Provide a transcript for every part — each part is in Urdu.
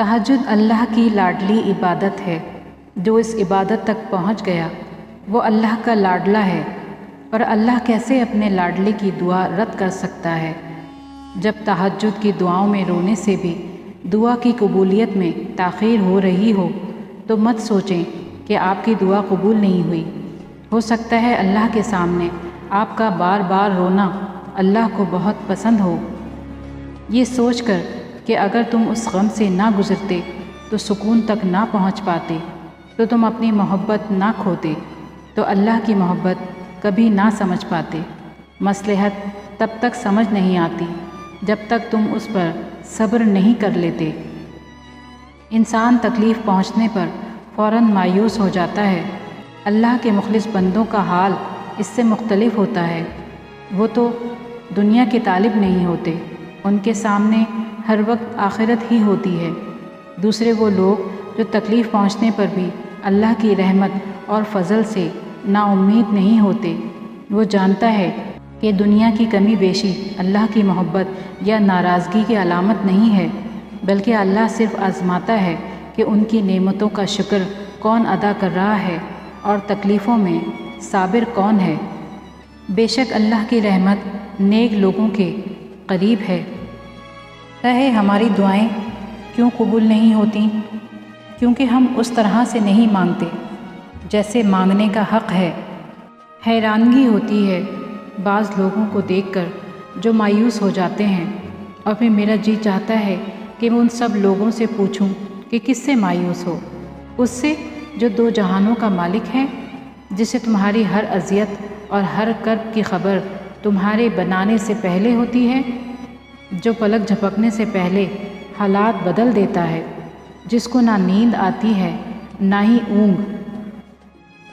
تہجد اللہ کی لاڈلی عبادت ہے۔ جو اس عبادت تک پہنچ گیا وہ اللہ کا لاڈلا ہے، اور اللہ کیسے اپنے لاڈلے کی دعا رد کر سکتا ہے؟ جب تہجد کی دعاؤں میں رونے سے بھی دعا کی قبولیت میں تاخیر ہو رہی ہو تو مت سوچیں کہ آپ کی دعا قبول نہیں ہوئی۔ ہو سکتا ہے اللہ کے سامنے آپ کا بار بار رونا اللہ کو بہت پسند ہو۔ یہ سوچ کر کہ اگر تم اس غم سے نہ گزرتے تو سکون تک نہ پہنچ پاتے، تو تم اپنی محبت نہ کھوتے، تو اللہ کی محبت کبھی نہ سمجھ پاتے۔ مصلحت تب تک سمجھ نہیں آتی جب تک تم اس پر صبر نہیں کر لیتے۔ انسان تکلیف پہنچنے پر فوراً مایوس ہو جاتا ہے۔ اللہ کے مخلص بندوں کا حال اس سے مختلف ہوتا ہے۔ وہ تو دنیا کے طالب نہیں ہوتے، ان کے سامنے ہر وقت آخرت ہی ہوتی ہے۔ دوسرے وہ لوگ جو تکلیف پہنچنے پر بھی اللہ کی رحمت اور فضل سے نا امید نہیں ہوتے۔ وہ جانتا ہے کہ دنیا کی کمی بیشی اللہ کی محبت یا ناراضگی کی علامت نہیں ہے، بلکہ اللہ صرف آزماتا ہے کہ ان کی نعمتوں کا شکر کون ادا کر رہا ہے اور تکلیفوں میں صابر کون ہے۔ بے شک اللہ کی رحمت نیک لوگوں کے قریب ہے۔ ہے ہماری دعائیں کیوں قبول نہیں ہوتیں؟ کیونکہ ہم اس طرح سے نہیں مانگتے جیسے مانگنے کا حق ہے۔ حیرانگی ہوتی ہے بعض لوگوں کو دیکھ کر جو مایوس ہو جاتے ہیں، اور پھر میرا جی چاہتا ہے کہ میں ان سب لوگوں سے پوچھوں کہ کس سے مایوس ہو؟ اس سے جو دو جہانوں کا مالک ہے، جسے تمہاری ہر اذیت اور ہر کرب کی خبر تمہارے بنانے سے پہلے ہوتی ہے، جو پلک جھپکنے سے پہلے حالات بدل دیتا ہے، جس کو نہ نیند آتی ہے نہ ہی اونگ،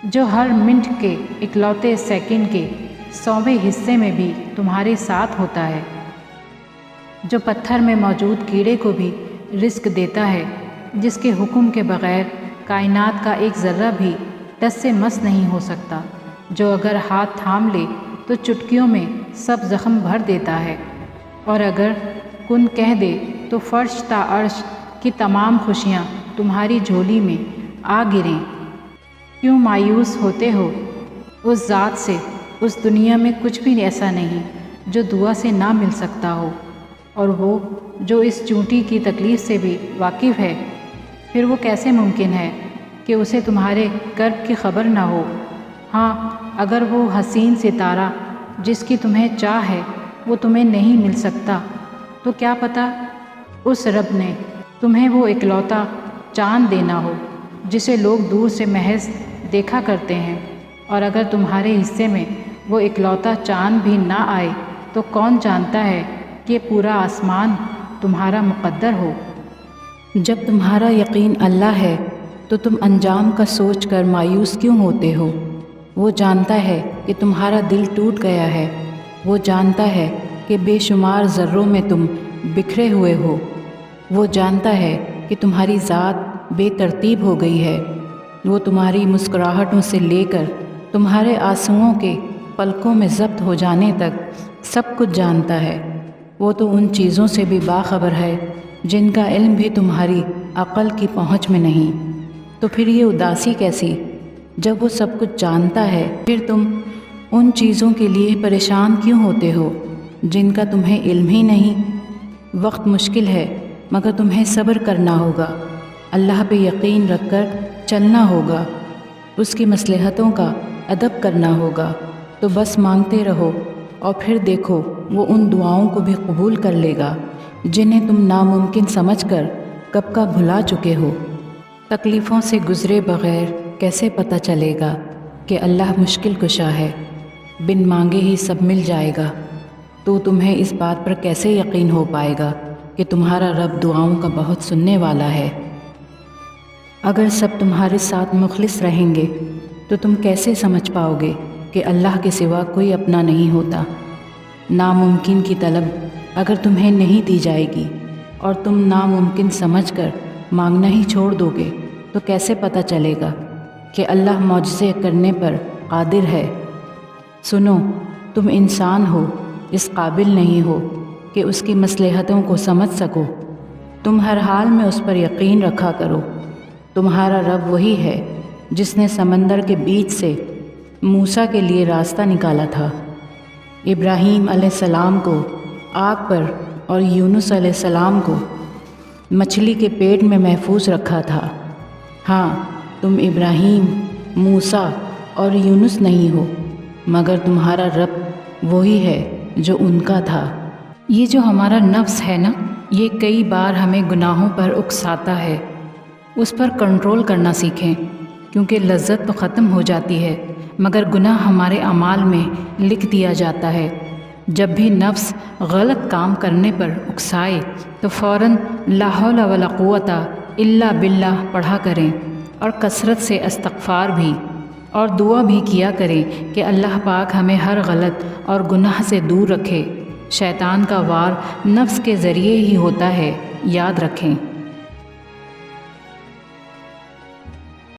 جو ہر منٹ کے اکلوتے سیکنڈ کے 100ویں حصے میں بھی تمہارے ساتھ ہوتا ہے، جو پتھر میں موجود کیڑے کو بھی رزق دیتا ہے، جس کے حکم کے بغیر کائنات کا ایک ذرہ بھی ٹس سے مس نہیں ہو سکتا، جو اگر ہاتھ تھام لے تو چٹکیوں میں سب زخم بھر دیتا ہے، اور اگر کن کہہ دے تو فرش تا عرش کی تمام خوشیاں تمہاری جھولی میں آ گریں۔ کیوں مایوس ہوتے ہو؟ اس ذات سے اس دنیا میں کچھ بھی ایسا نہیں جو دعا سے نہ مل سکتا ہو، اور وہ جو اس چونٹی کی تکلیف سے بھی واقف ہے، پھر وہ کیسے ممکن ہے کہ اسے تمہارے کرب کی خبر نہ ہو؟ ہاں، اگر وہ حسین ستارہ جس کی تمہیں چاہ ہے وہ تمہیں نہیں مل سکتا، تو کیا پتہ اس رب نے تمہیں وہ اکلوتا چاند دینا ہو جسے لوگ دور سے محض دیکھا کرتے ہیں، اور اگر تمہارے حصے میں وہ اکلوتا چاند بھی نہ آئے تو کون جانتا ہے کہ پورا آسمان تمہارا مقدر ہو۔ جب تمہارا یقین اللہ ہے تو تم انجام کا سوچ کر مایوس کیوں ہوتے ہو؟ وہ جانتا ہے کہ تمہارا دل ٹوٹ گیا ہے، وہ جانتا ہے کہ بے شمار ذروں میں تم بکھرے ہوئے ہو، وہ جانتا ہے کہ تمہاری ذات بے ترتیب ہو گئی ہے، وہ تمہاری مسکراہٹوں سے لے کر تمہارے آنسوؤں کے پلکوں میں ضبط ہو جانے تک سب کچھ جانتا ہے۔ وہ تو ان چیزوں سے بھی باخبر ہے جن کا علم بھی تمہاری عقل کی پہنچ میں نہیں، تو پھر یہ اداسی کیسی؟ جب وہ سب کچھ جانتا ہے پھر تم ان چیزوں کے لیے پریشان کیوں ہوتے ہو جن کا تمہیں علم ہی نہیں؟ وقت مشکل ہے مگر تمہیں صبر کرنا ہوگا، اللہ پہ یقین رکھ کر چلنا ہوگا، اس کی مصلحتوں کا ادب کرنا ہوگا، تو بس مانگتے رہو اور پھر دیکھو وہ ان دعاؤں کو بھی قبول کر لے گا جنہیں تم ناممکن سمجھ کر کب کا بھلا چکے ہو۔ تکلیفوں سے گزرے بغیر کیسے پتہ چلے گا کہ اللہ مشکل کشا ہے؟ بن مانگے ہی سب مل جائے گا، تو تمہیں اس بات پر کیسے یقین ہو پائے گا کہ تمہارا رب دعاؤں کا بہت سننے والا ہے؟ اگر سب تمہارے ساتھ مخلص رہیں گے تو تم کیسے سمجھ پاؤ گے کہ اللہ کے سوا کوئی اپنا نہیں ہوتا؟ ناممکن کی طلب اگر تمہیں نہیں دی جائے گی اور تم ناممکن سمجھ کر مانگنا ہی چھوڑ دو گے تو کیسے پتہ چلے گا کہ اللہ معجزے کرنے پر قادر ہے؟ سنو، تم انسان ہو، اس قابل نہیں ہو کہ اس کی مصلحتوں کو سمجھ سکو، تم ہر حال میں اس پر یقین رکھا کرو۔ تمہارا رب وہی ہے جس نے سمندر کے بیچ سے موسیٰ کے لیے راستہ نکالا تھا، ابراہیم علیہ السلام کو آگ پر اور یونس علیہ السلام کو مچھلی کے پیٹ میں محفوظ رکھا تھا۔ ہاں، تم ابراہیم، موسیٰ اور یونس نہیں ہو، مگر تمہارا رب وہی ہے جو ان کا تھا۔ یہ جو ہمارا نفس ہے نا، یہ کئی بار ہمیں گناہوں پر اکساتا ہے۔ اس پر کنٹرول کرنا سیکھیں، کیونکہ لذت تو ختم ہو جاتی ہے مگر گناہ ہمارے اعمال میں لکھ دیا جاتا ہے۔ جب بھی نفس غلط کام کرنے پر اکسائے تو فوراً لا حول ولا قوت الا باللہ پڑھا کریں، اور کثرت سے استغفار بھی اور دعا بھی کیا کریں کہ اللہ پاک ہمیں ہر غلط اور گناہ سے دور رکھے۔ شیطان کا وار نفس کے ذریعے ہی ہوتا ہے، یاد رکھیں۔